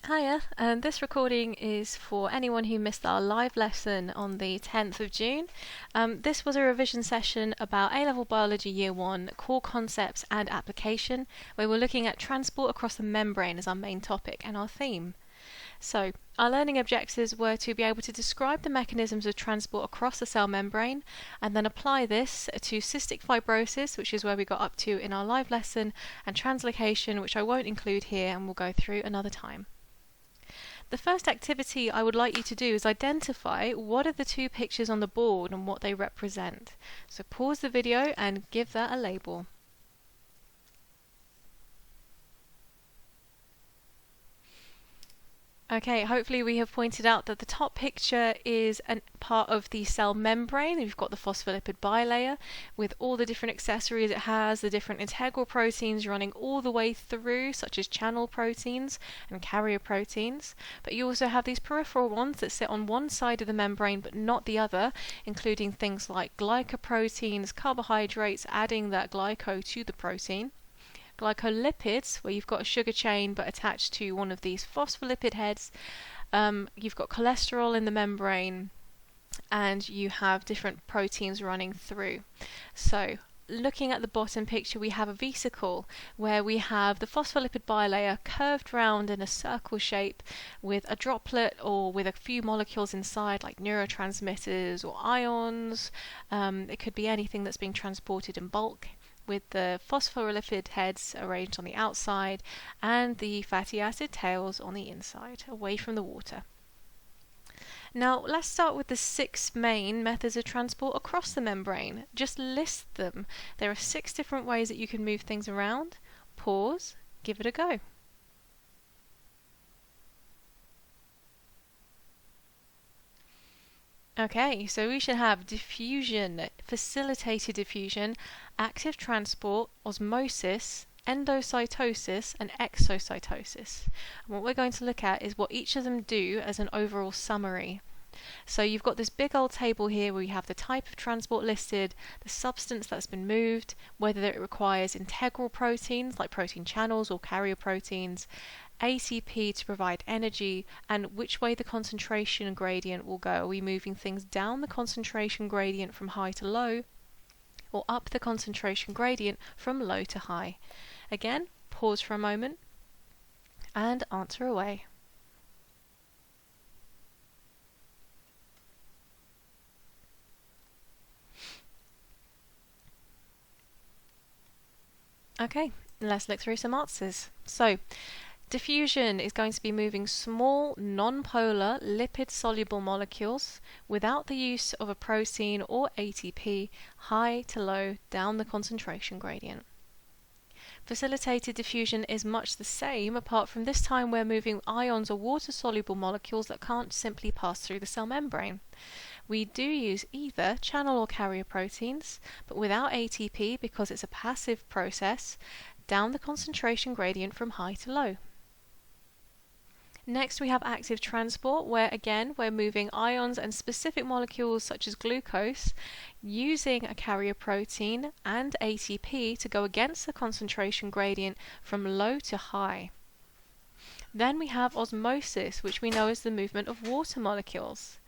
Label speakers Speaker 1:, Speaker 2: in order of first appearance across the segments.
Speaker 1: Hiya, and this recording is for anyone who missed our live lesson on the 10th of June. This was a revision session about A-Level Biology Year 1 core concepts and application, where we're looking at transport across the membrane as our main topic and our theme. So, our learning objectives were to be able to describe the mechanisms of transport across the cell membrane and then apply this to cystic fibrosis, which is where we got up to in our live lesson, and translocation, which I won't include here and we'll go through another time. The first activity I would like you to do is identify what are the two pictures on the board and what they represent. So pause the video and give that a label. Okay, hopefully we have pointed out that the top picture is a part of the cell membrane. We've got the phospholipid bilayer with all the different accessories it has, the different integral proteins running all the way through, such as channel proteins and carrier proteins. But you also have these peripheral ones that sit on one side of the membrane but not the other, including things like glycoproteins, carbohydrates, adding that glyco to the protein. Glycolipids, where you've got a sugar chain but attached to one of these phospholipid heads. You've got cholesterol in the membrane, and you have different proteins running through. So, looking at the bottom picture, we have a vesicle where we have the phospholipid bilayer curved round in a circle shape with a droplet or with a few molecules inside, like neurotransmitters or ions. It could be anything that's being transported in bulk, with the phospholipid heads arranged on the outside and the fatty acid tails on the inside, away from the water. Now, let's start with the 6 main methods of transport across the membrane. Just list them. There are 6 different ways that you can move things around. Pause, give it a go. Okay, so we should have diffusion, facilitated diffusion, active transport, osmosis, endocytosis, and exocytosis. And what we're going to look at is what each of them do as an overall summary. So you've got this big old table here where you have the type of transport listed, the substance that's been moved, whether it requires integral proteins like protein channels or carrier proteins, ATP to provide energy, and which way the concentration gradient will go. Are we moving things down the concentration gradient from high to low, or up the concentration gradient from low to high? Again, pause for a moment and answer away. Okay, let's look through some answers. So, diffusion is going to be moving small, non-polar, lipid-soluble molecules without the use of a protein or ATP, high to low, down the concentration gradient. Facilitated diffusion is much the same, apart from this time we're moving ions or water-soluble molecules that can't simply pass through the cell membrane. We do use either channel or carrier proteins, but without ATP because it's a passive process, down the concentration gradient from high to low. Next we have active transport, where again we're moving ions and specific molecules such as glucose using a carrier protein and ATP to go against the concentration gradient from low to high. Then we have osmosis, which we know is the movement of water molecules.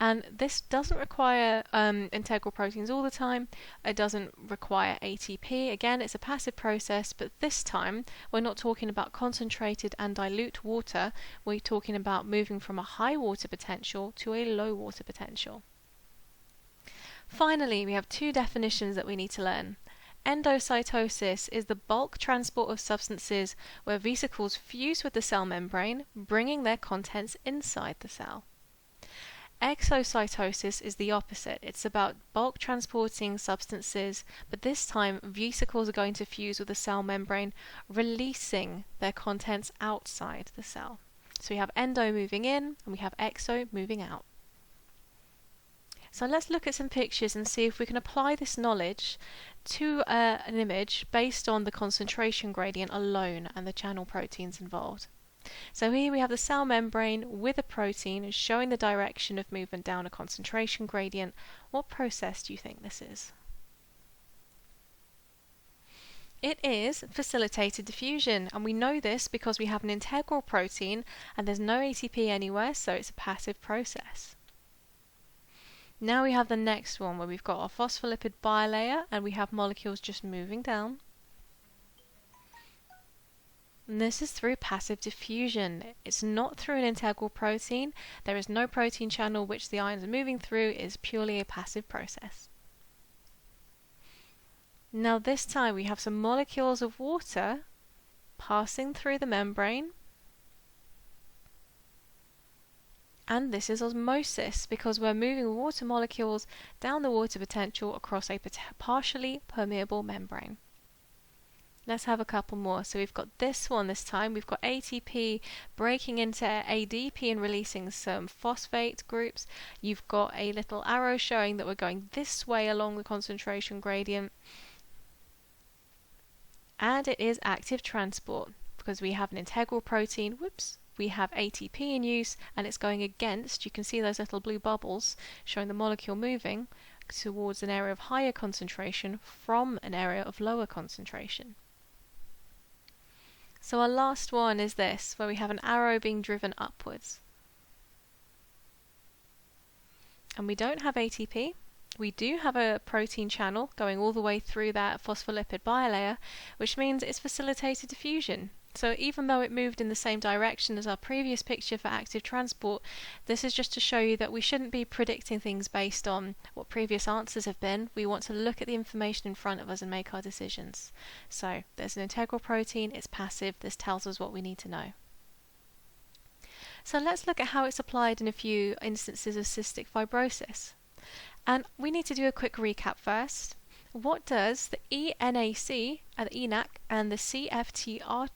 Speaker 1: And this doesn't require integral proteins all the time. It doesn't require ATP. Again, it's a passive process, but this time we're not talking about concentrated and dilute water. We're talking about moving from a high water potential to a low water potential. Finally, we have 2 definitions that we need to learn. Endocytosis is the bulk transport of substances where vesicles fuse with the cell membrane, bringing their contents inside the cell. Exocytosis is the opposite. It's about bulk transporting substances, but this time vesicles are going to fuse with the cell membrane, releasing their contents outside the cell. So we have endo moving in, and we have exo moving out. So let's look at some pictures and see if we can apply this knowledge to an image based on the concentration gradient alone and the channel proteins involved. So here we have the cell membrane with a protein showing the direction of movement down a concentration gradient. What process do you think this is? It is facilitated diffusion, and we know this because we have an integral protein and there's no ATP anywhere, so it's a passive process. Now we have the next one where we've got our phospholipid bilayer and we have molecules just moving down. And this is through passive diffusion. It's not through an integral protein. There is no protein channel which the ions are moving through. It is purely a passive process. Now this time we have some molecules of water passing through the membrane. And this is osmosis because we're moving water molecules down the water potential across a partially permeable membrane. Let's have a couple more. So we've got this one this time. We've got ATP breaking into ADP and releasing some phosphate groups. You've got a little arrow showing that we're going this way along the concentration gradient. And it is active transport because we have an integral protein. We have ATP in use and it's going against, you can see those little blue bubbles showing the molecule moving towards an area of higher concentration from an area of lower concentration. So our last one is this, where we have an arrow being driven upwards. And we don't have ATP. We do have a protein channel going all the way through that phospholipid bilayer, which means it's facilitated diffusion. So even though it moved in the same direction as our previous picture for active transport, this is just to show you that we shouldn't be predicting things based on what previous answers have been. We want to look at the information in front of us and make our decisions. So there's an integral protein, it's passive, this tells us what we need to know. So let's look at how it's applied in a few instances of cystic fibrosis. And we need to do a quick recap first. What does the ENAC, the ENaC, and the CFTR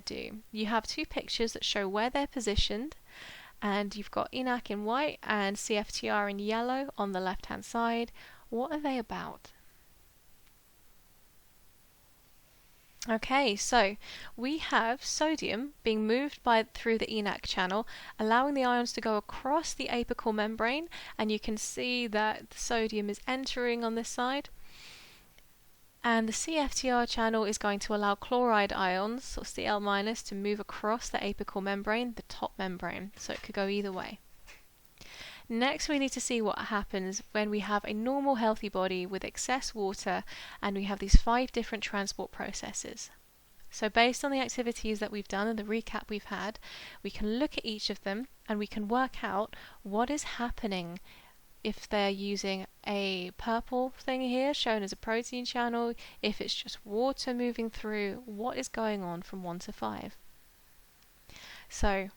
Speaker 1: do? You have two pictures that show where they're positioned, and you've got ENaC in white and CFTR in yellow on the left hand side. What are they about? Okay, so we have sodium being moved through the ENaC channel, allowing the ions to go across the apical membrane, and you can see that the sodium is entering on this side. And the CFTR channel is going to allow chloride ions, or Cl-, to move across the apical membrane, the top membrane, so it could go either way. Next, we need to see what happens when we have a normal healthy body with excess water and we have these 5 different transport processes. So based on the activities that we've done and the recap we've had, we can look at each of them and we can work out what is happening if they're using a purple thing here shown as a protein channel, if it's just water moving through, what is going on from 1 to 5. So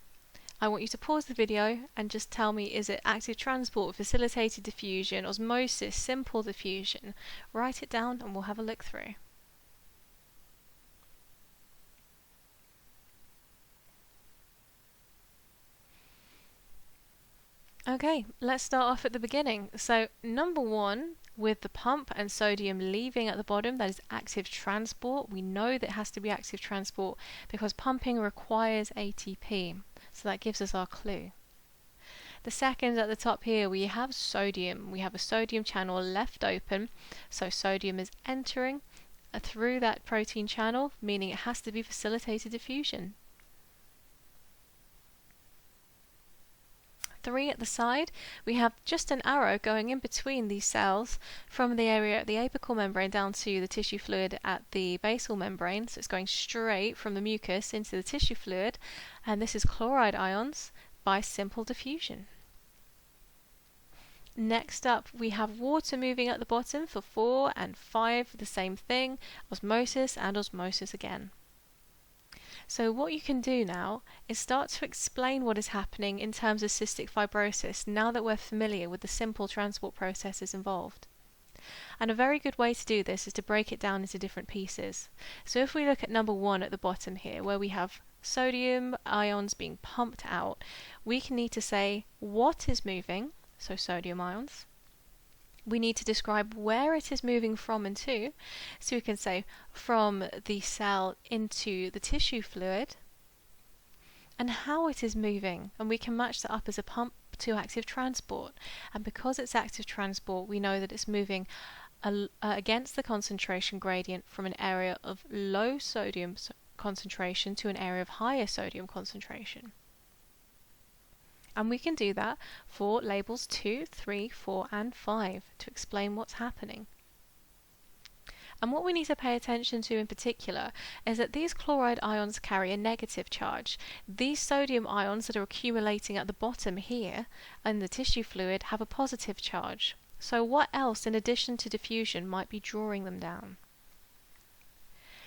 Speaker 1: I want you to pause the video and just tell me, is it active transport, facilitated diffusion, osmosis, simple diffusion? Write it down and we'll have a look through. Okay, let's start off at the beginning. So number 1, with the pump and sodium leaving at the bottom, that is active transport. We know that it has to be active transport because pumping requires ATP. So that gives us our clue. The second at the top here, we have sodium. We have a sodium channel left open, so sodium is entering through that protein channel, meaning it has to be facilitated diffusion. 3 at the side, we have just an arrow going in between these cells from the area at the apical membrane down to the tissue fluid at the basal membrane. So it's going straight from the mucus into the tissue fluid, and this is chloride ions by simple diffusion. Next up, we have water moving at the bottom for 4 and 5, the same thing, osmosis and osmosis again. So what you can do now is start to explain what is happening in terms of cystic fibrosis now that we're familiar with the simple transport processes involved. And a very good way to do this is to break it down into different pieces. So if we look at number 1 at the bottom here, where we have sodium ions being pumped out, we can need to say what is moving, so sodium ions. We need to describe where it is moving from and to, so we can say from the cell into the tissue fluid, and how it is moving, and we can match that up as a pump to active transport. And because it's active transport, we know that it's moving against the concentration gradient from an area of low sodium concentration to an area of higher sodium concentration. And we can do that for labels 2, 3, 4 and 5 to explain what's happening. And what we need to pay attention to in particular is that these chloride ions carry a negative charge. These sodium ions that are accumulating at the bottom here in the tissue fluid have a positive charge. So what else in addition to diffusion might be drawing them down?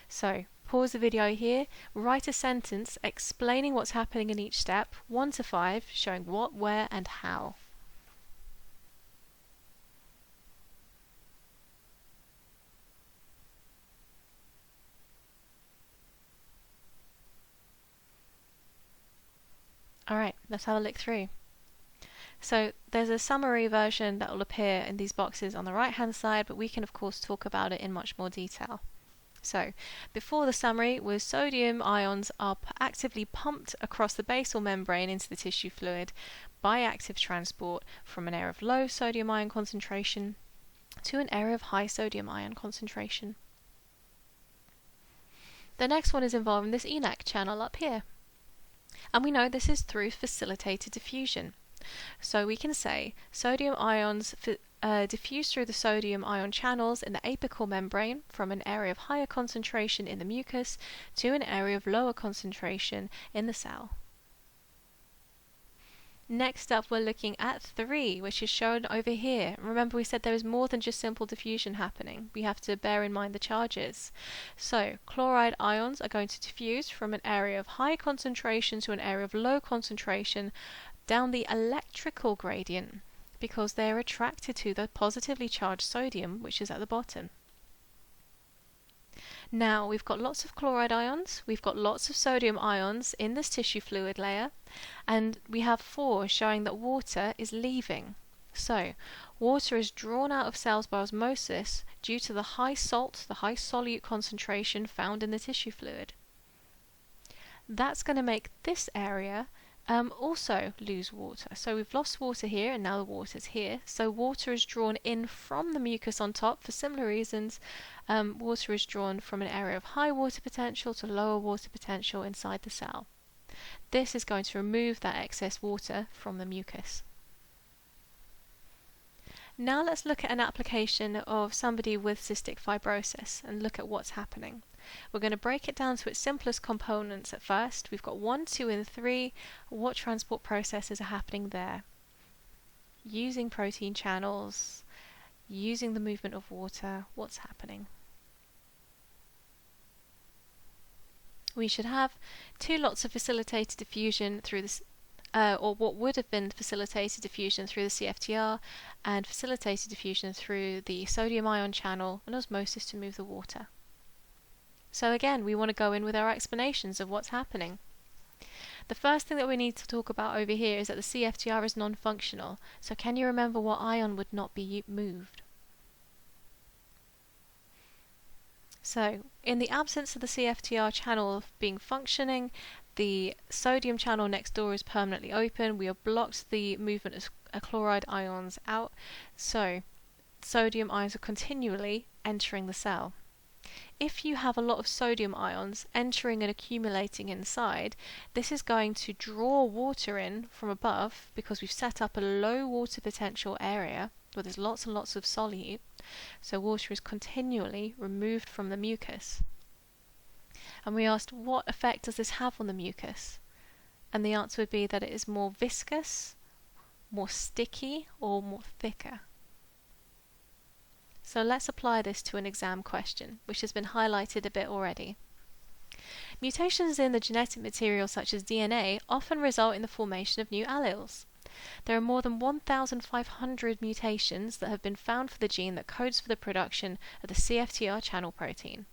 Speaker 1: So pause the video here, write a sentence explaining what's happening in each step, 1 to 5, showing what, where and how. Alright, let's have a look through. So there's a summary version that will appear in these boxes on the right hand side, but we can of course talk about it in much more detail. So before the summary was sodium ions are actively pumped across the basal membrane into the tissue fluid by active transport from an area of low sodium ion concentration to an area of high sodium ion concentration. The next one is involving this ENaC channel up here. And we know this is through facilitated diffusion. So we can say sodium ions diffuse through the sodium ion channels in the apical membrane from an area of higher concentration in the mucus to an area of lower concentration in the cell. Next up we're looking at 3, which is shown over here. Remember we said there is more than just simple diffusion happening. We have to bear in mind the charges. So chloride ions are going to diffuse from an area of high concentration to an area of low concentration down the electrical gradient because they are attracted to the positively charged sodium which is at the bottom. Now we've got lots of chloride ions, we've got lots of sodium ions in this tissue fluid layer, and we have 4 showing that water is leaving. So water is drawn out of cells by osmosis due to the high salt, the high solute concentration found in the tissue fluid. That's going to make this area also lose water. So we've lost water here and now the water's here. So water is drawn in from the mucus on top for similar reasons. Water is drawn from an area of high water potential to lower water potential inside the cell. This is going to remove that excess water from the mucus. Now let's look at an application of somebody with cystic fibrosis and look at what's happening. We're going to break it down to its simplest components at first. We've got 1, 2 and 3. What transport processes are happening there? Using protein channels, using the movement of water, what's happening? We should have 2 lots of facilitated diffusion through this or what would have been facilitated diffusion through the CFTR and facilitated diffusion through the sodium ion channel and osmosis to move the water. So again, we want to go in with our explanations of what's happening. The first thing that we need to talk about over here is that the CFTR is non-functional. So can you remember what ion would not be moved? So in the absence of the CFTR channel being functioning, the sodium channel next door is permanently open. We have blocked the movement of chloride ions out, so sodium ions are continually entering the cell. If you have a lot of sodium ions entering and accumulating inside, this is going to draw water in from above because we've set up a low water potential area where there's lots and lots of solute, so water is continually removed from the mucus. And we asked, what effect does this have on the mucus? And the answer would be that it is more viscous, more sticky, or more thicker. So let's apply this to an exam question, which has been highlighted a bit already. Mutations in the genetic material such as DNA often result in the formation of new alleles. There are more than 1,500 mutations that have been found for the gene that codes for the production of the CFTR channel protein.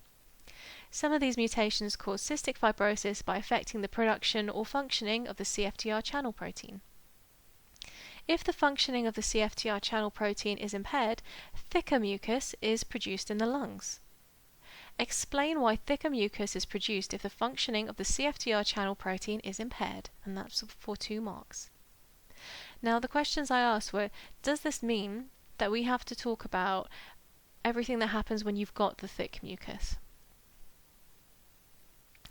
Speaker 1: Some of these mutations cause cystic fibrosis by affecting the production or functioning of the CFTR channel protein. If the functioning of the CFTR channel protein is impaired, thicker mucus is produced in the lungs. Explain why thicker mucus is produced if the functioning of the CFTR channel protein is impaired, and that's for 2 marks. Now the questions I asked were, does this mean that we have to talk about everything that happens when you've got the thick mucus?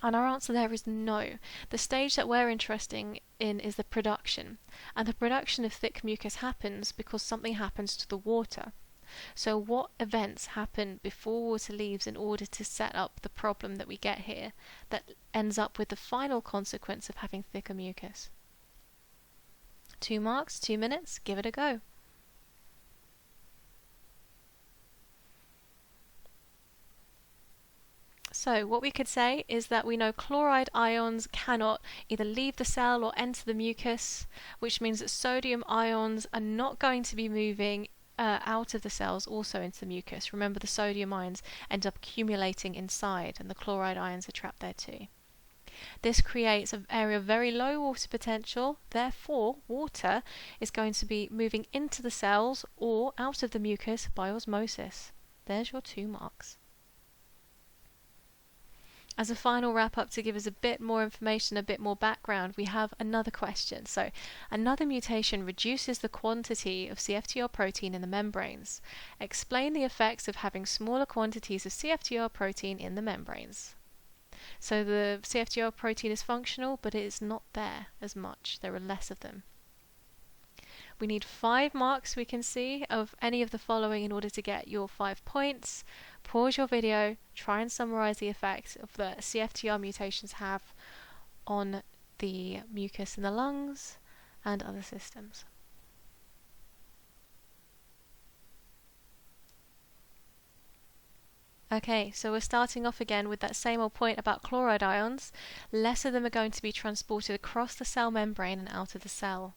Speaker 1: And our answer there is no. The stage that we're interested in is the production. And the production of thick mucus happens because something happens to the water. So what events happen before water leaves in order to set up the problem that we get here that ends up with the final consequence of having thicker mucus? 2 marks, 2 minutes, give it a go. So what we could say is that we know chloride ions cannot either leave the cell or enter the mucus, which means that sodium ions are not going to be moving out of the cells also into the mucus. Remember, the sodium ions end up accumulating inside and the chloride ions are trapped there too. This creates an area of very low water potential, therefore water is going to be moving into the cells or out of the mucus by osmosis. There's your 2 marks. As a final wrap up, to give us a bit more information, a bit more background, we have another question. So, another mutation reduces the quantity of CFTR protein in the membranes. Explain the effects of having smaller quantities of CFTR protein in the membranes. So the CFTR protein is functional, but it is not there as much. There are less of them. We need 5 marks, we can see, of any of the following in order to get your 5 points. Pause your video, try and summarize the effect of the CFTR mutations have on the mucus in the lungs and other systems. Okay, so we're starting off again with that same old point about chloride ions. Less of them are going to be transported across the cell membrane and out of the cell.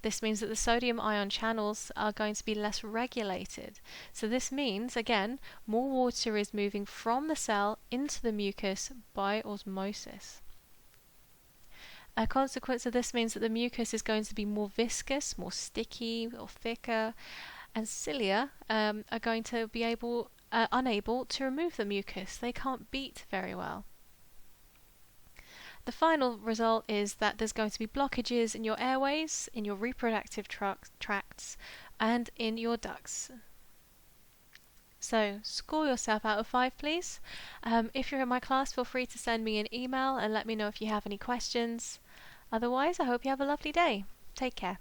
Speaker 1: This means that the sodium ion channels are going to be less regulated. So this means, again, more water is moving from the cell into the mucus by osmosis. A consequence of this means that the mucus is going to be more viscous, more sticky or thicker, and cilia are going to be unable to remove the mucus. They can't beat very well. The final result is that there's going to be blockages in your airways, in your reproductive tracts, and in your ducts. So, score yourself out of 5, please. If you're in my class, feel free to send me an email and let me know if you have any questions. Otherwise, I hope you have a lovely day. Take care.